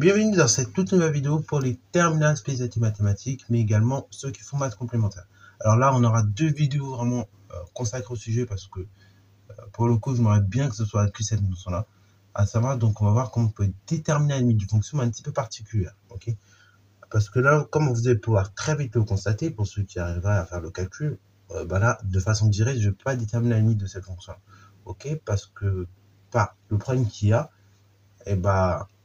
bienvenue dans cette toute nouvelle vidéo pour les terminales spécialité mathématiques, mais également ceux qui font maths complémentaire. Alors là, on aura deux vidéos vraiment consacrées au sujet parce que pour le coup, j'aimerais bien que ce soit inclus cette notion-là. À savoir, donc on va voir comment on peut déterminer la limite d'une fonction un petit peu particulière. Ok, parce que là, comme vous allez pouvoir très vite le constater, pour ceux qui arriveraient à faire le calcul, là, de façon directe, je ne peux pas déterminer la limite de cette fonction. Ok, parce que le problème qu'il y a,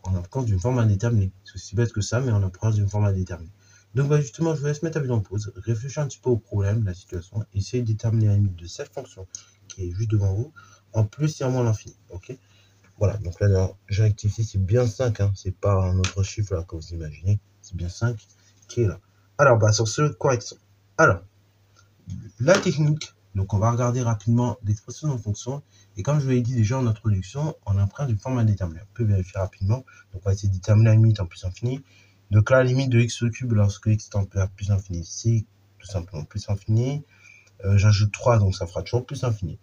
on a compte d'une forme indéterminée. C'est aussi bête que ça, mais on a pris d'une forme indéterminée. Donc, justement, je vous laisse mettre la vidéo en pause, réfléchir un petit peu au problème, la situation, essayer de déterminer la limite de cette fonction qui est juste devant vous, en plus et en moins l'infini. Ok, voilà, donc là, je rectifie, c'est bien 5, hein, c'est pas un autre chiffre là que vous imaginez, c'est bien 5 qui est là. Alors, sur ce, correction. Alors, la technique, donc on va regarder rapidement l'expression de fonction. Et comme je vous l'ai dit déjà en introduction, on emprunte une forme indéterminée. On peut vérifier rapidement. Donc on va essayer de déterminer la limite en plus infini. Donc là, la limite de x au cube lorsque x tend vers plus infini, c'est tout simplement plus infini. J'ajoute 3, donc ça fera toujours plus infini.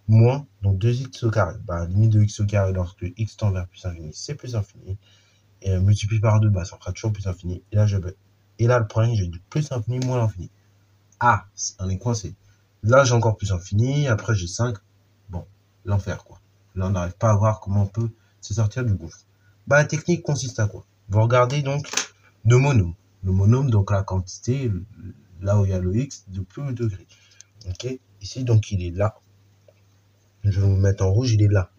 Moins, donc 2x au carré. Limite de x au carré lorsque x tend vers plus infini, c'est plus infini. Et multiplié par 2, ça fera toujours plus infini. Et là, le problème, j'ai du plus infini moins l'infini. Ah, on est coincé. Là, j'ai encore plus infini. Après, j'ai 5. Bon, l'enfer, quoi. Là, on n'arrive pas à voir comment on peut se sortir du gouffre. La technique consiste à quoi? Vous regardez donc le monôme. Le monôme, donc la quantité, là où il y a le x, de plus haut degré. Ok? Ici, donc, il est là. Je vais vous mettre en rouge, il est là.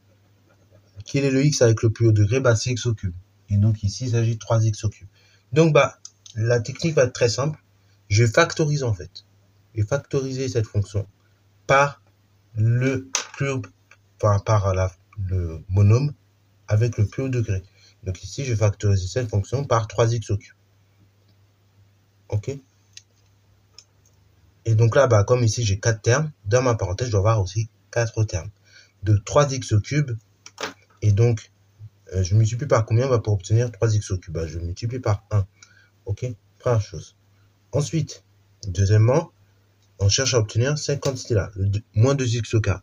Quel est le x avec le plus haut degré? C'est x au cube. Et donc, ici, il s'agit de 3x au cube. Donc, la technique va être très simple. Je vais factoriser, en fait. Et factoriser cette fonction par le monôme avec le plus haut degré. Donc ici, je vais factoriser cette fonction par 3x au cube. Ok? Et donc là, comme ici, j'ai 4 termes, dans ma parenthèse, je dois avoir aussi 4 termes. De 3x au cube, et donc, je multiplie par combien pour obtenir 3x au cube? Je multiplie par 1. Ok? Première chose. Ensuite, deuxièmement, on cherche à obtenir cette quantité-là, moins 2x au carré.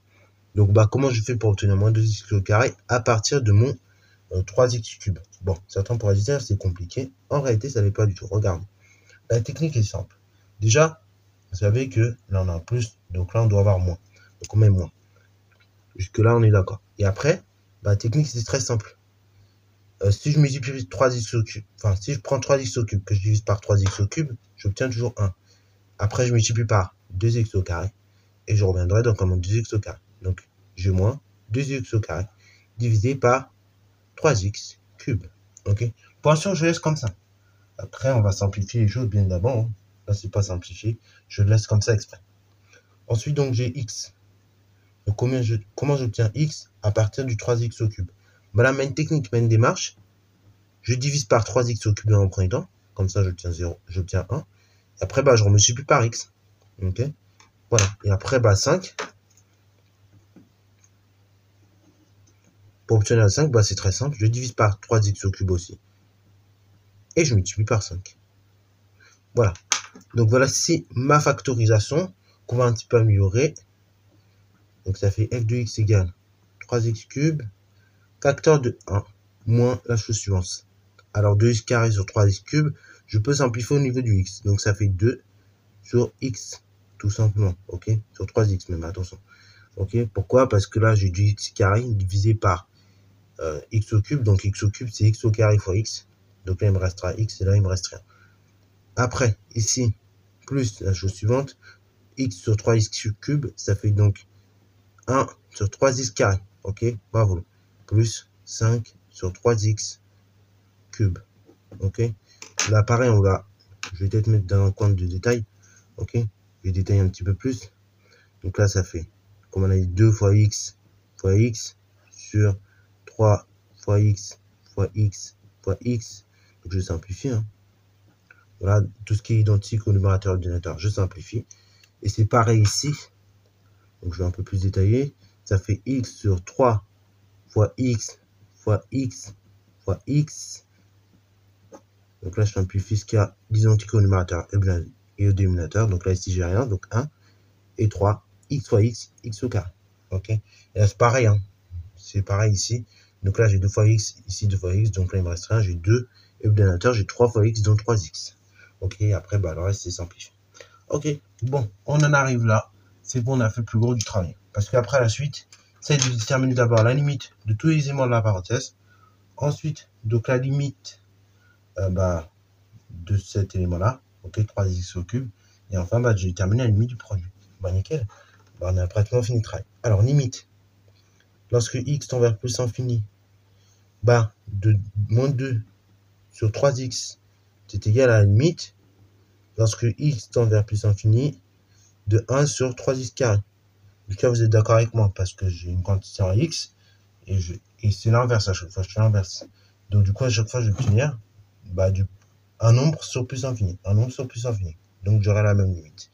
Donc, comment je fais pour obtenir moins 2x au carré à partir de mon 3x cube? Bon, certains pourraient dire c'est compliqué. En réalité, ça n'est pas du tout. Regardez. La technique est simple. Déjà, vous savez que là, on a un plus. Donc là, on doit avoir moins. Donc, on met moins. Jusque-là, on est d'accord. Et après, la technique, c'est très simple. Si je multiplie 3x au cube, si je prends 3x au cube, que je divise par 3x au cube, j'obtiens toujours 1. Après, je multiplie par 2x au carré. Et je reviendrai donc à mon 2x au carré. Donc, j'ai moins 2x au carré divisé par 3x cube. Ok. Pour l'instant, je laisse comme ça. Après, on va simplifier les choses bien d'avant. Là, c'est pas simplifié. Je le laisse comme ça exprès. Ensuite, donc, j'ai x. Donc, comment j'obtiens x à partir du 3x au cube? Là, une technique, une démarche. Je divise par 3x au cube dans le premier temps. Comme ça, j'obtiens 0, j'obtiens 1. Et après, je remultiplie par x. Ok. Voilà. Et après, 5. Pour obtenir 5, c'est très simple. Je divise par 3x au cube aussi. Et je multiplie par 5. Voilà. Donc voilà, c'est ma factorisation qu'on va un petit peu améliorer. Donc ça fait f de x égale 3x cube, facteur de 1, moins la chose suivante. Alors 2x carré sur 3x cube, je peux simplifier au niveau du x. Donc ça fait 2 sur x, tout simplement. Ok, sur 3x même, attention. Ok, pourquoi? Parce que là, j'ai du x carré divisé par x au cube. Donc x au cube, c'est x au carré fois x. Donc là, il me restera x et là, il me reste rien. Après, ici, plus la chose suivante, x sur 3x cube, ça fait donc 1 sur 3x carré. Ok, bravo. Plus 5 sur 3x cube. Ok, là, pareil, je vais peut-être mettre dans un coin de détail. Ok, je vais détailler un petit peu plus. Donc là, ça fait, comme on a dit, 2 fois x sur 3 fois x fois x fois x. Donc je simplifie. Voilà, tout ce qui est identique au numérateur et au dénominateur, je simplifie. Et c'est pareil ici. Donc je vais un peu plus détailler. Ça fait x sur 3 fois x fois x fois x. Donc là, je simplifie ce qu'il y a d'identique au numérateur et au dénominateur. Donc là, ici, j'ai rien. Donc 1 et 3, x fois x, x au carré. Ok. Et là, c'est pareil. C'est pareil ici. Donc là, j'ai 2 fois x, ici 2 fois x, donc là, il me reste rien, j'ai 2. Et au dénominateur, j'ai 3 fois x, donc 3x. Ok, après, bah, le reste, c'est simplifié. Ok, bon, on en arrive là. C'est bon, on a fait le plus gros du travail. Parce qu'après, la suite, c'est de déterminer d'abord la limite de tous les éléments de la parenthèse. Ensuite, donc la limite de cet élément-là, ok, 3x au cube. Et enfin, bah, je détermine la limite du produit. Bah, nickel. Bah, on a pratiquement fini le travail. Alors, limite. Lorsque x tend vers plus infini, bah, de moins 2 sur 3x, c'est égal à la limite. Lorsque x tend vers plus infini, de 1 sur 3x carré. Jusqu'à vous êtes d'accord avec moi, parce que j'ai une quantité en x, et c'est l'inverse à chaque fois, je fais l'inverse. Donc du coup, à chaque fois, je vais obtenir un nombre sur plus infini. Un nombre sur plus infini. Donc j'aurai la même limite.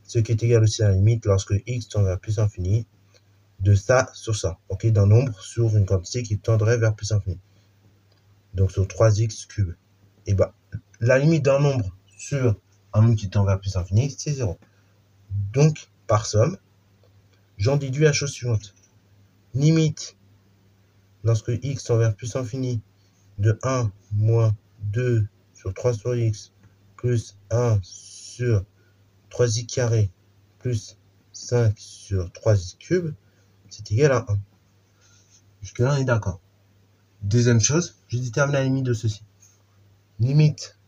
Ce qui est égal aussi à la limite lorsque x tend vers plus infini, de ça sur ça. Ok, d'un nombre sur une quantité qui tendrait vers plus infini. Donc sur 3x cube. Et bah, la limite d'un nombre sur un nombre qui tend vers plus infini, c'est 0. Donc, par somme, j'en déduis la chose suivante. Limite, lorsque x tend vers plus infini, de 1 moins 2 sur 3 sur x, plus 1 sur 3x carré, plus 5 sur 3x cube, c'est égal à 1. Jusque-là, on est d'accord. Deuxième chose, je détermine la limite de ceci. Limite,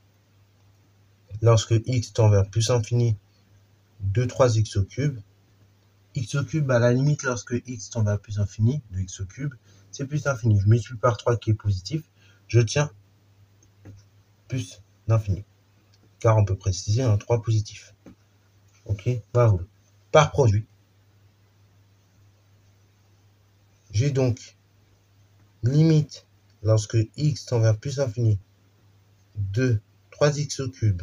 lorsque x tend vers plus infini, de 3x au cube, x au cube, à la limite, lorsque x tend vers plus infini, de x au cube, c'est plus infini. Je multiplie par 3 qui est positif, je tiens plus d'infini. Car on peut préciser un 3 positif. Ok, bravo. Par produit, j'ai donc limite, lorsque x tend vers plus infini, de 3x au cube,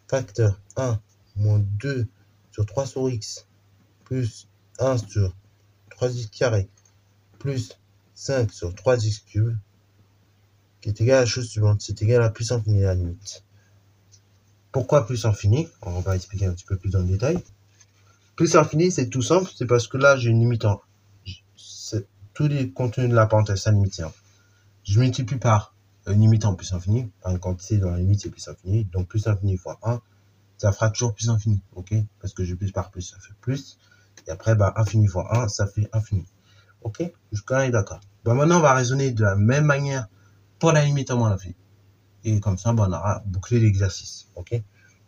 facteur 1 moins 2 sur 3 sur x, plus 1 sur 3x carré, plus 5 sur 3x cube, qui est égal à la chose suivante, c'est égal à plus infini à la limite. Pourquoi plus infini? On va expliquer un petit peu plus dans le détail. Plus infini, c'est tout simple, c'est parce que là, j'ai une limite en... Tous les contenus de la parenthèse, c'est limite. Je multiplie par une limite en plus infini, par une quantité dans la limite, c'est plus infini, donc plus infini fois 1, ça fera toujours plus infini, ok? Parce que j'ai plus par plus, ça fait plus, et après, bah, infini fois 1, ça fait infini. Ok? Jusqu'à là, on est d'accord. Bah, maintenant, on va raisonner de la même manière pour la limite en moins l'infini. Et comme ça, bah, on aura bouclé l'exercice. Ok?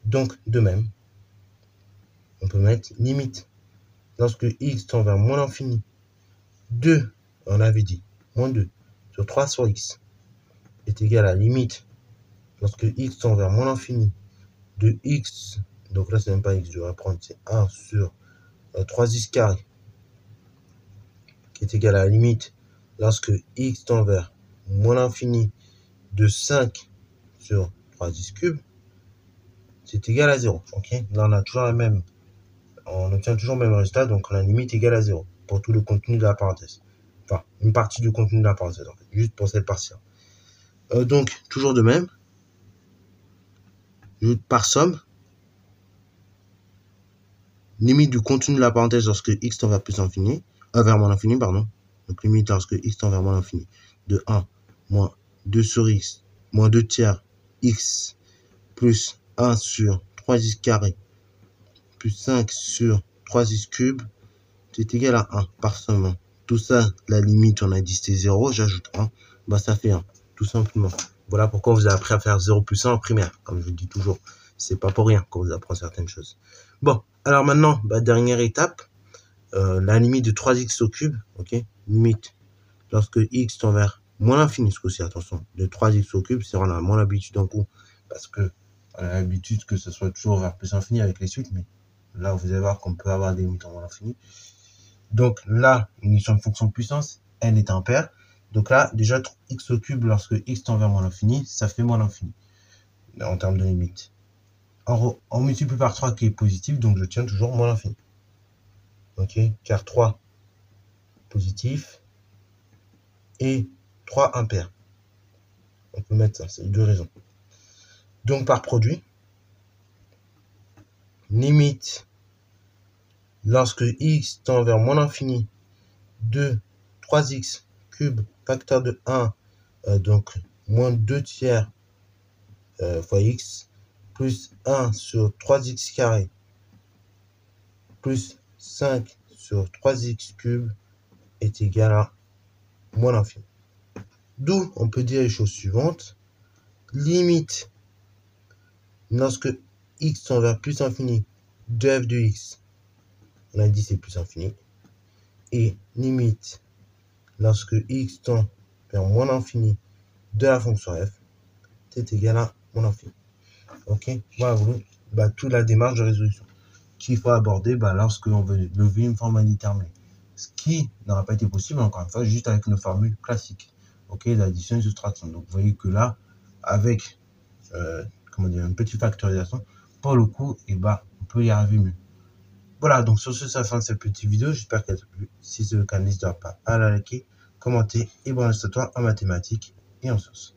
Donc, de même, on peut mettre limite. Lorsque x tend vers moins l'infini, 2, on avait dit, moins 2 sur 3 sur x est égal à la limite. Lorsque x tend vers moins l'infini, de x, donc là, c'est même pas x, je vais prendre, c'est 1 sur 3x carré, qui est égal à la limite. Lorsque x tend vers moins l'infini, de 5 sur 3x cube, c'est égal à 0. Ok, là, on a toujours la même, on obtient toujours le même résultat, donc la limite est égale à 0 pour tout le contenu de la parenthèse. Enfin, une partie du contenu de la parenthèse, en fait, juste pour cette partie-là. Donc, toujours de même, par somme, limite du contenu de la parenthèse lorsque x tend vers plus infini, vers moins l'infini, pardon. Donc, limite lorsque x tend vers moins l'infini, de 1 moins 2 sur x, moins 2 tiers x, plus 1 sur 3x carré, plus 5 sur 3x cube, c'est égal à 1 par somme. Tout ça, la limite, on a dit c'était 0, j'ajoute 1, bah ça fait 1, tout simplement. Voilà pourquoi vous avez appris à faire 0 plus 1 en primaire, comme je le dis toujours. C'est pas pour rien qu'on vous apprend certaines choses. Bon, alors maintenant, dernière étape, la limite de 3x au cube, ok, limite, lorsque x tend vers moins l'infini, ce coup-ci, attention, de 3x au cube, c'est on a moins l'habitude en coup, parce que on a l'habitude que ce soit toujours vers plus infini avec les suites, mais là, vous allez voir qu'on peut avoir des limites en moins l'infini. Donc là, une fonction de puissance, n est impair. Donc là, déjà, x au cube, lorsque x tend vers moins l'infini, ça fait moins l'infini, en termes de limite. On multiplie par 3 qui est positif, donc je tiens toujours moins l'infini. Ok, car 3 positif et 3 impair. On peut mettre ça, c'est deux raisons. Donc par produit, limite, lorsque x tend vers moins l'infini, de 3x cube facteur de 1, donc moins 2 tiers fois x, plus 1 sur 3x carré, plus 5 sur 3x cube est égal à moins l'infini. D'où on peut dire les choses suivantes. Limite, lorsque x tend vers plus infini de f de x, on a dit c'est plus infini. Et limite, lorsque x tend vers moins l'infini de la fonction f, c'est égal à moins l'infini. Ok, voilà toute la démarche de résolution qu'il faut aborder lorsque l'on veut lever une forme indéterminée. Ce qui n'aura pas été possible, encore une fois, juste avec nos formules classiques. Ok, l'addition et soustraction. Donc, vous voyez que là, avec une petite factorisation, pour le coup, on peut y arriver mieux. Voilà, donc sur ce, c'est la fin de cette petite vidéo. J'espère qu'elle t'a plu. Si c'est le cas, n'hésite pas à la liker, commenter et brancher toi en mathématiques et en sciences.